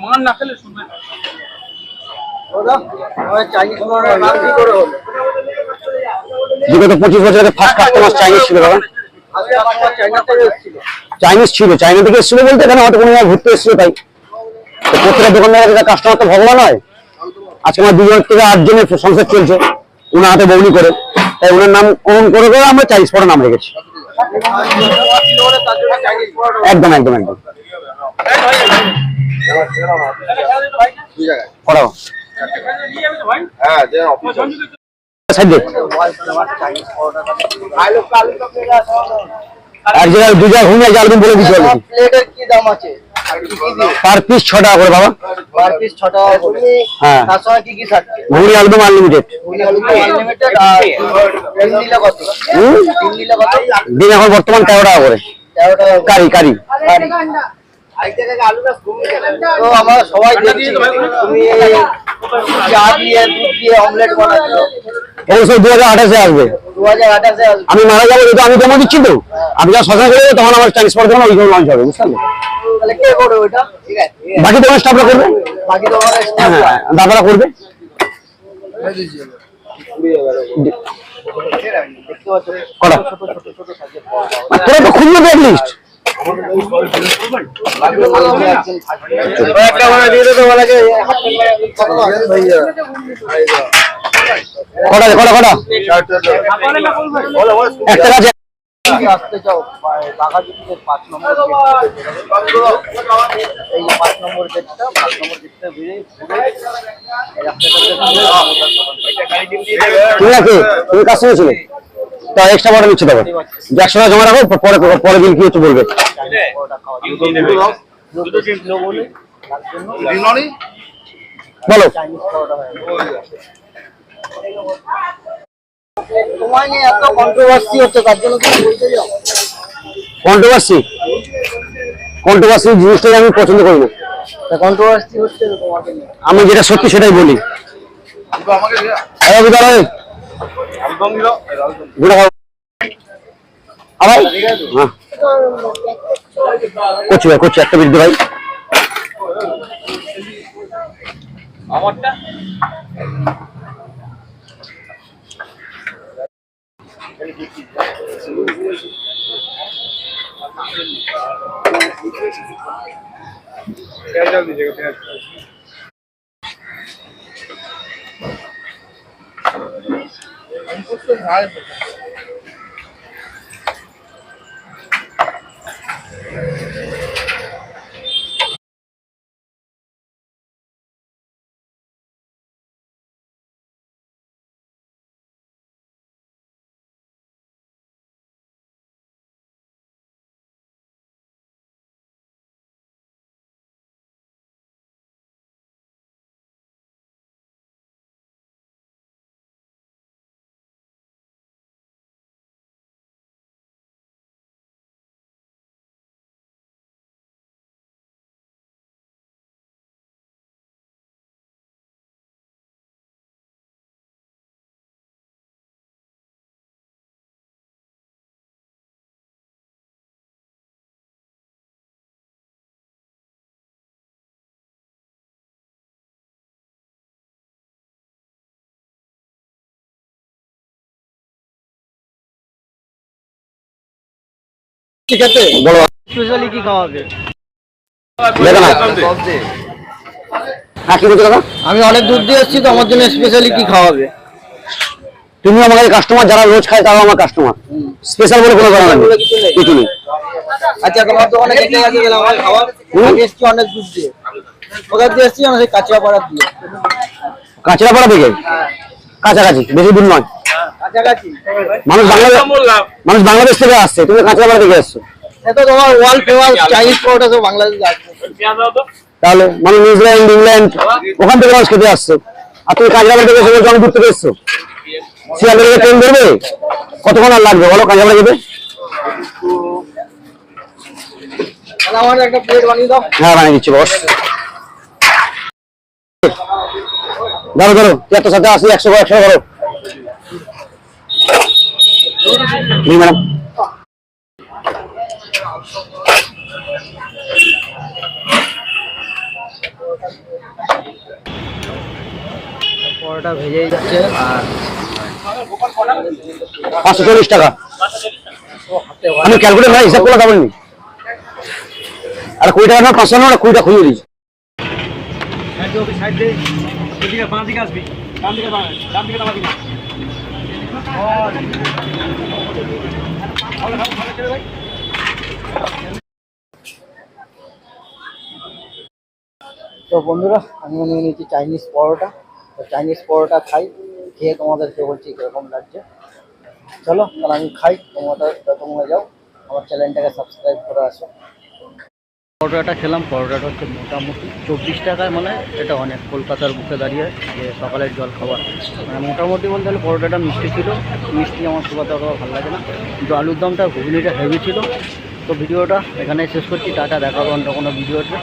মান না খেলে শুনবে না। বিগত 25 বছর আগে ফার্স্ট কাস্টমার চাইনিজ ছিল বাবা। চাইনিজ ছিল, চাইনা থেকে এসেছিল বলতে এখানে হয়তো কোনো ঘুরতে এসেছিল তাই। প্রত্যেকটা দোকানদার কাস্টমার তো ভগবান হয়। আজকে আমার 2 জন থেকে 8 জনের সংসার চলছে ওনার হাতে বউনি করে, তাই ওনার নাম অন করে করে আমরা চাইনিজ পড়ার নাম রেখেছি। একদম একদম একদম পড়াও। এক জায়গায় 2 জায়গায় ঘুমিয়ে যাবেন বলে দিচ্ছি। কি দাম আছে? পার পিস 6 টাকা করে বাবা। পার পিস 6 টাকা করে। হ্যাঁ, তার সঙ্গে কি কি থাকছে? ঘুগনি আলুদম আনলিমিটেড। ঘুগনি আলুদম আনলিমিটেড। আর ডিম নিলে কত? ডিম নিলে কত? ডিম এখন বর্তমান 13 টাকা করে। 13 টাকা কারি কারি। তো আমরা সবাই দেখছি তুমি চা দিয়ে দুধ দিয়ে অমলেট বানাচ্ছো। অবশ্যই 2028-এ আসবে। 2028-এ আসবে। আমি মারা যাবো যেহেতু আমি জমা দিচ্ছি তো, আমি যখন শ্মশান করে তখন আমার চাইনিজ পড়া দোকান ওইখানে লঞ্চ হবে, বুঝতে পারলে? তাহলে কে করবে ওইটা? ঠিক আছে, বাকি দোকান স্টাফরা করবে। বাকি দোকানের স্টাফরা দাদারা করবে। কটা তোরা তো খুঁজবে তো লিস্ট। কটা কটা কটা একটা কাছে আসতে চাও বাঘাযতীনের 5 নম্বর এই যে 5 নম্বর গেটটা 5 নম্বর গেটটা বেরিয়ে ঠিক আছে। তুমি কাজ শুনেছিলে তা এক্সট্রা বড় নিচ্ছে তখন 100 টাকা জমা রাখো, পরে পরে দিন কি হচ্ছে বলবে। বলো তোমায় নিয়ে এত কন্ট্রোভার্সি হচ্ছে তার জন্য তুমি বলতে যাও? কন্ট্রোভার্সি কন্ট্রোভার্সি জিনিসটাই আমি পছন্দ করি না। কন্ট্রোভার্সি হচ্ছে তোমাকে নিয়ে। আমি যেটা সত্যি সেটাই বলি। করছি ভাই, করছি একটা বিরুদ্ধে ভাই। আমারটা ঠিক আছে, বলো স্পেশালি কি খাওয়াবে? দেখো না হ্যাঁ, কি বলছো দাদা? আমি অনেক দূর দিয়ে এসেছি তো, আমার জন্য স্পেশালি কি খাওয়াবে? তুমি আমাদের কাস্টমার, যারা রোজ খায় তারাও আমার কাস্টমার। স্পেশাল বলে কোনো কথা নেই, কিছু নেই। আচ্ছা, তোমার দোকানে কেটে গেছে গেলে আমার খাবার আমি এসেছি অনেক দূর দিয়ে। কোথা দিয়ে এসেছি? আমরা সেই কাঁচরাপাড়া দিয়ে। কাঁচরাপাড়া থেকে? কাছাকাছি, বেশি দূর নয়, কাছাকাছি। মানুষ বাংলাদেশ থেকে আসছে, তুমি কাঁচরাপাড়া থেকে আসছো। এটা তোমার ওয়ার্ল্ড ফেমাস চাইনিজ পরোটা তো বাংলাদেশে আসছে। তাহলে মানে নিউজিল্যান্ড, ইংল্যান্ড ওখান থেকে মানুষ খেতে আসছে, আর তুমি কাঁচরাপাড়া থেকে এসে বলছো আমি দূর থেকে এসছো। শিয়ালদা থেকে ট্রেন ধরবে, কতক্ষণ আর লাগবে বলো কাঁচরাপাড়া যেতে? আমার একটা প্লেট বানিয়ে দাও। হ্যাঁ, বানিয়ে দিচ্ছি বস। ধরো ধরো, এত সাথে আসি 100 ধরো ম্যাডাম। পরোটা ভেজেই যাচ্ছে আর 540 টাকা। আমি ক্যালকুলেট ভাই হিসাব করে খাবেননি। আর 20 টাকা না 500 না 20 টাকা খুঁজে দিয়েছি। তো বন্ধুরা আমি নিয়ে নিয়েছি চাইনিজ পরোটা। তো চাইনিজ পরোটা খাই, খেয়ে তোমাদেরকে বলছি কীরকম লাগছে। চলো তাহলে আমি খাই, তোমরা যাও আমার চ্যানেলটাকে সাবস্ক্রাইব করে আসো। পরোটাটা খেলাম, পরোটাটা হচ্ছে মোটামুটি 24 টাকায়, মানে এটা অনেক কলকাতার বুকে দাঁড়িয়ে যে সকালের জল খাবার। মানে মোটামুটি বলতে গেলে পরোটাটা মিষ্টি ছিল, মিষ্টি আমার খুব একটা ভালো লাগে না, কিন্তু আলুর দমটা ঘুগনিটা হেভি ছিল। তো ভিডিওটা এখানে শেষ করছি, টাটা, দেখা হবে অন্য কোনো ভিডিওতে।